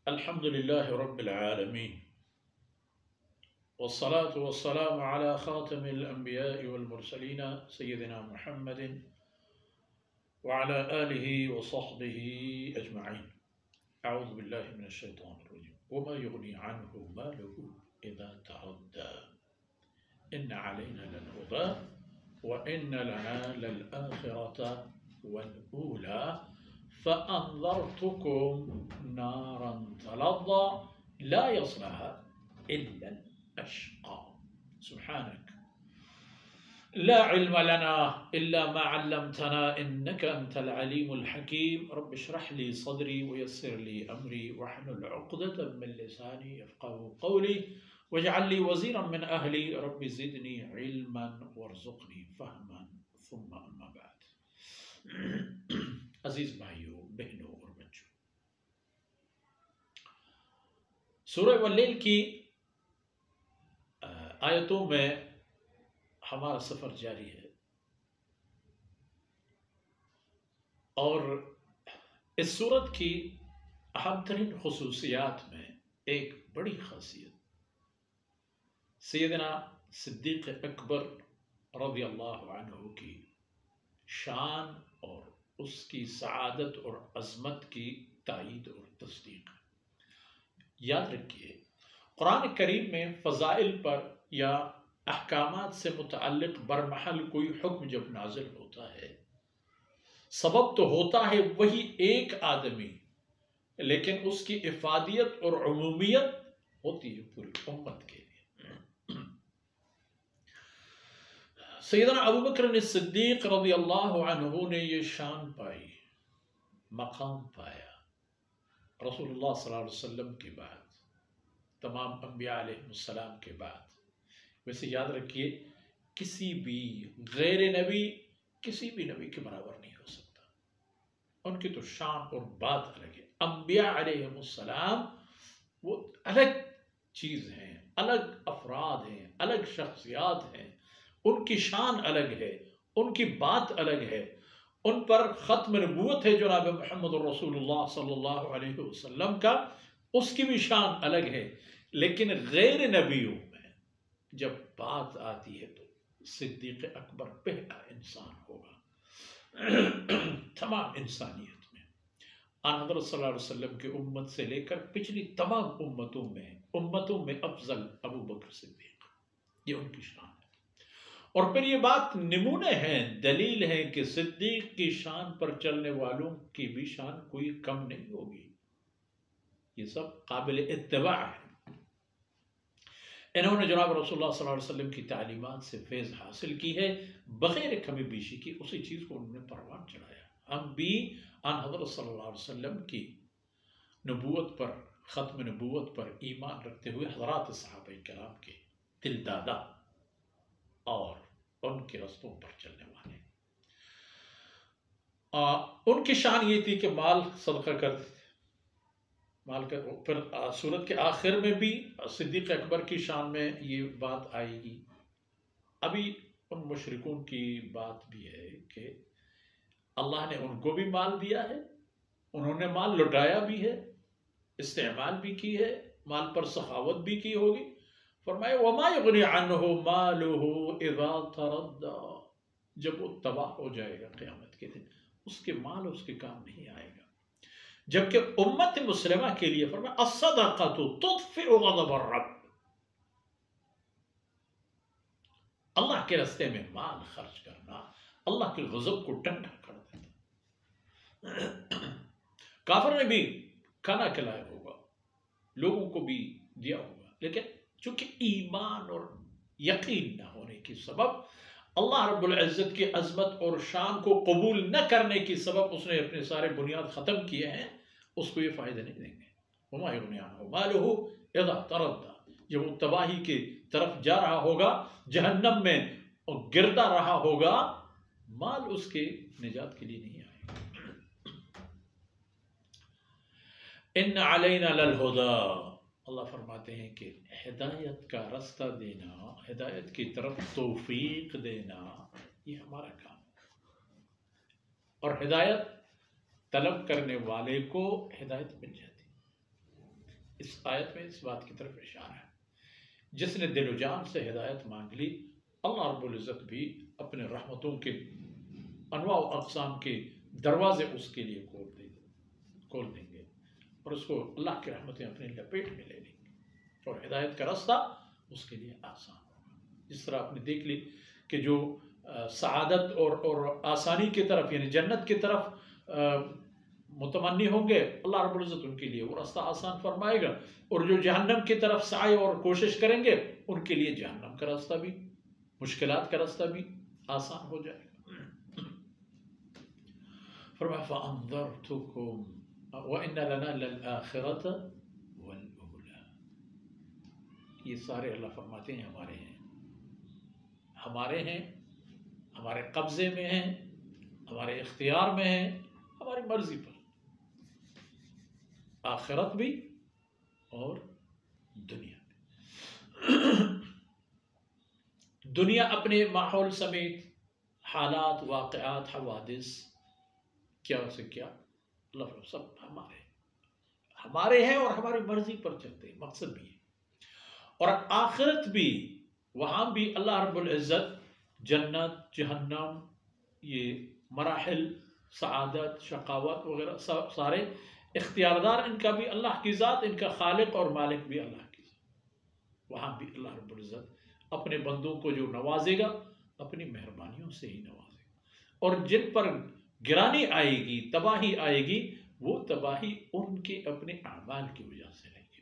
الحمد لله رب العالمين والصلاة والسلام على خاتم الأنبياء والمرسلين سيدنا محمد وعلى آله وصحبه أجمعين. أعوذ بالله من الشيطان الرجيم. وما يغني عنه ماله إذا تردى إن علينا للهدى وإن لنا للآخرة والأولى فأنذرتكم نارا تلظى لا يصلها إلا الأشقى. سبحانك لا علم لنا إلا ما علمتنا إنك أنت العليم الحكيم. رب اشرح لي صدري ويسر لي أمري واحلل عقدة من لساني يفقهوا قولي واجعل لي وزيرا من أهلي. رب زدني علما وارزقني فهما. ثم أما بعد. عزیز بھائیوں بہنوں اور بچوں، سورہ واللیل کی آیتوں میں ہمارا سفر جاری ہے، اور اس سورت کی اہم ترین خصوصیات میں ایک بڑی خاصیت سیدنا صدیق اکبر رضی اللہ عنہ کی شان اور اس کی سعادت اور عظمت کی تائید اور تصدیق ہے۔ یاد رکھیے، قرآن کریم میں فضائل پر یا احکامات سے متعلق برمحل کوئی حکم جب نازل ہوتا ہے، سبب تو ہوتا ہے وہی ایک آدمی، لیکن اس کی افادیت اور عمومیت ہوتی ہے پوری امت کے لیے۔ سیدنا ابوبکر صدیق رضی اللہ عنہ نے یہ شان پائی، مقام پایا رسول اللہ صلی اللہ علیہ وسلم کے بعد، تمام انبیاء علیہ السلام کے بعد۔ ویسے یاد رکھیے، کسی بھی غیر نبی کسی بھی نبی کے برابر نہیں ہو سکتا، ان کی تو شان اور بات الگ ہے۔ انبیاء علیہ السلام وہ الگ چیز ہیں، الگ افراد ہیں، الگ شخصیات ہیں، ان کی شان الگ ہے، ان کی بات الگ ہے، ان پر ختم نبوت ہے جناب محمد رسول اللہ صلی اللہ علیہ وسلم کا، اس کی بھی شان الگ ہے۔ لیکن غیر نبیوں میں جب بات آتی ہے تو صدیق اکبر پہلا انسان ہوگا تمام انسانیت میں۔ آن حضرت صلی اللہ علیہ وسلم کی امت سے لے کر پچھلی تمام امتوں میں افضل ابوبکر صدیق، یہ ان کی شان ہے۔ اور پھر یہ بات نمونے ہیں، دلیل ہے کہ صدیق کی شان پر چلنے والوں کی بھی شان کوئی کم نہیں ہوگی، یہ سب قابل اتباع ہے۔ انہوں نے جناب رسول اللہ صلی اللہ علیہ وسلم کی تعلیمات سے فیض حاصل کی ہے، بغیر کمی بیشی کی اسی چیز کو انہوں نے پروان چڑھایا۔ ہم بھی آن حضرت صلی اللہ علیہ وسلم کی نبوت پر، ختم نبوت پر ایمان رکھتے ہوئے حضرات صحابہ کرام کے دل دادا اور ان کے رستوں پر چلنے والے، ان کی شان یہ تھی کہ مال صدقہ کرتے تھے، مال کا۔ پھر سورت کے آخر میں بھی صدیق اکبر کی شان میں یہ بات آئے گی۔ ابھی ان مشرکون کی بات بھی ہے کہ اللہ نے ان کو بھی مال دیا ہے، انہوں نے مال لٹایا بھی ہے، استعمال بھی کی ہے، مال پر سخاوت بھی کی ہوگی۔ فرمائے وَمَا يُغْنِي عَنْهُ مَالُهُ إِذَا تَرَدَّى، جب وہ تباہ ہو جائے گا قیامت کے دن، اس کے مال اس کے کام نہیں آئے گا۔ جبکہ امت مسلمہ کے لیے فرمائے الصَّدَقَةُ تُطْفِئُ غَضَبَ الرَّبِّ، اللہ کے راستے میں مال خرچ کرنا اللہ کے غضب کو ٹھنڈا کر دیتا۔ کافر نے بھی کھانا کھلایا ہوگا، لوگوں کو بھی دیا ہوگا، لیکن چونکہ ایمان اور یقین نہ ہونے کی سبب، اللہ رب العزت کی عظمت اور شان کو قبول نہ کرنے کی سبب اس نے اپنے سارے بنیاد ختم کیے ہیں، اس کو یہ فائدہ نہیں دیں گے۔ وَمَا يُغْنِي عَنْهُ مَالُهُ إِذَا تَرَدَّى، جب وہ تباہی کی طرف جا رہا ہوگا، جہنم میں گرتا رہا ہوگا، مال اس کے نجات کے لیے نہیں آئے گا۔ إِنَّ عَلَيْنَا لَلْهُدَى، اللہ فرماتے ہیں کہ ہدایت کا راستہ دینا، ہدایت کی طرف توفیق دینا، یہ ہمارا کام ہے، اور ہدایت طلب کرنے والے کو ہدایت مل جاتی۔ اس آیت میں اس بات کی طرف اشارہ ہے، جس نے دل و جان سے ہدایت مانگ لی اللہ رب العزت بھی اپنے رحمتوں کے انواع و اقسام کے دروازے اس کے لیے کھول دیں گے، اور اس کو اللہ کی رحمتیں اپنے لپیٹ میں لے لیں گے، اور ہدایت کا راستہ اس کے لیے آسان ہوگا۔ جس طرح آپ نے دیکھ لی کہ جو سعادت اور آسانی کی طرف یعنی جنت کی طرف متمنی ہوں گے، اللہ رب العزت ان کے لیے وہ راستہ آسان فرمائے گا، اور جو جہنم کی طرف سعی اور کوشش کریں گے ان کے لیے جہنم کا راستہ بھی، مشکلات کا راستہ بھی آسان ہو جائے گا۔ فرمایا فَأَنذَرْتُكُمْ وَإِنَّ لَنَا لَلْآخِرَةَ وَالْأُولَى، یہ سارے اللہ فرماتے ہیں ہمارے ہیں، ہمارے قبضے میں ہیں، ہمارے اختیار میں ہیں، ہماری مرضی پر، آخرت بھی اور دنیا بھی۔ دنیا اپنے ماحول سمیت حالات، واقعات، حوادث، کیا سے کیا اللہ سب ہمارے ہیں اور ہماری مرضی پر چلتے ہیں، مقصد بھی ہے۔ اور آخرت بھی، وہاں بھی اللہ رب العزت جنت، جہنم، یہ مراحل، سعادت، شقاوت وغیرہ سارے اختیاردار ان کا بھی اللہ کی ذات، ان کا خالق اور مالک بھی اللہ کی ذات۔ وہاں بھی اللہ رب العزت اپنے بندوں کو جو نوازے گا اپنی مہربانیوں سے ہی نوازے گا، اور جن پر گرانی آئے گی، تباہی آئے گی، وہ تباہی ان کے اپنے اعمال کی وجہ سے لیں گے۔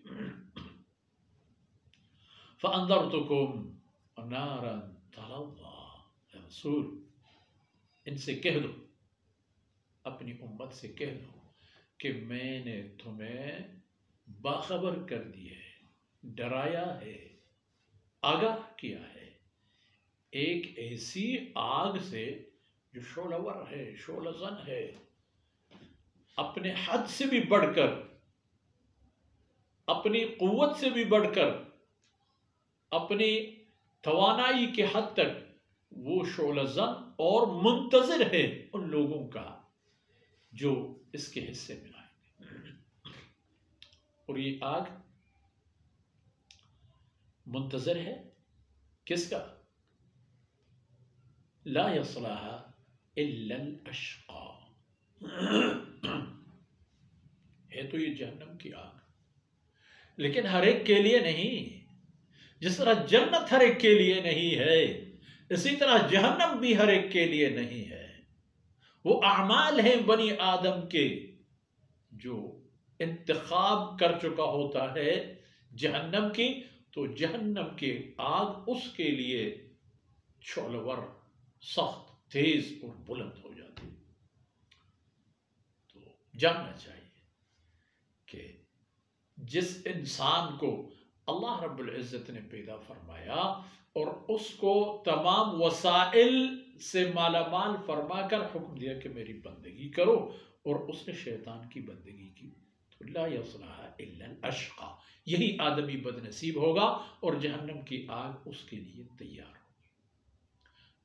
فَأَنذَرْتُكُمْ نَارًا تَلَظَّىٰ، اے رسول ان سے کہہ دو، اپنی امت سے کہہ دو کہ میں نے تمہیں باخبر کر دیا ہے، ڈرایا ہے، آگاہ کیا ہے ایک ایسی آگ سے جو شعلہ ور ہے، شعلہ زن ہے، اپنے حد سے بھی بڑھ کر، اپنی قوت سے بھی بڑھ کر، اپنی توانائی کے حد تک وہ شعلہ زن اور منتظر ہے ان لوگوں کا جو اس کے حصے میں آئیں گے۔ اور یہ آگ منتظر ہے کس کا؟ لا يصلها الا الاشقى، ہے تو یہ جہنم کی آگ، لیکن ہر ایک کے لیے نہیں۔ جس طرح جنت ہر ایک کے لیے نہیں ہے، اسی طرح جہنم بھی ہر ایک کے لیے نہیں ہے۔ وہ اعمال ہیں بنی آدم کے جو انتخاب کر چکا ہوتا ہے جہنم کی، تو جہنم کی آگ اس کے لیے شعلہ ور، سخت، تیز اور بلند ہو جاتی۔ تو جاننا چاہیے کہ جس انسان کو اللہ رب العزت نے پیدا فرمایا اور اس کو تمام وسائل سے مالا مال فرما کر حکم دیا کہ میری بندگی کرو، اور اس نے شیطان کی بندگی کی، تو لا یصلها الا الاشقى، یہی آدمی بد نصیب ہوگا اور جہنم کی آگ اس کے لیے تیار ہوگی۔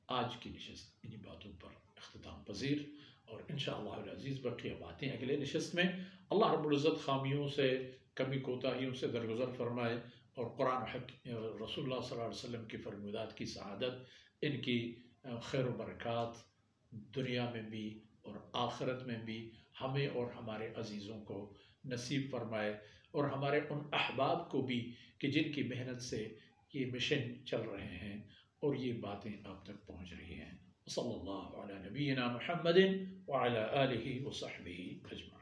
آج کی نشست انہی باتوں پر اختتام پذیر، اور انشاءاللہ العزیز بقیہ باتیں اگلے نشست میں۔ اللہ رب العزت خامیوں سے، کمی کوتاہیوں سے درگزر فرمائے، اور قرآن رسول اللہ صلی اللہ علیہ وسلم کی فرمودات کی سعادت، ان کی خیر و برکات دنیا میں بھی اور آخرت میں بھی ہمیں اور ہمارے عزیزوں کو نصیب فرمائے، اور ہمارے ان احباب کو بھی کہ جن کی محنت سے یہ مشن چل رہے ہیں اور یہ باتیں آپ تک پہنچ رہی ہیں۔ صلی اللہ علی نبینا محمد وعلی آلہ وصحبہ اجمعین۔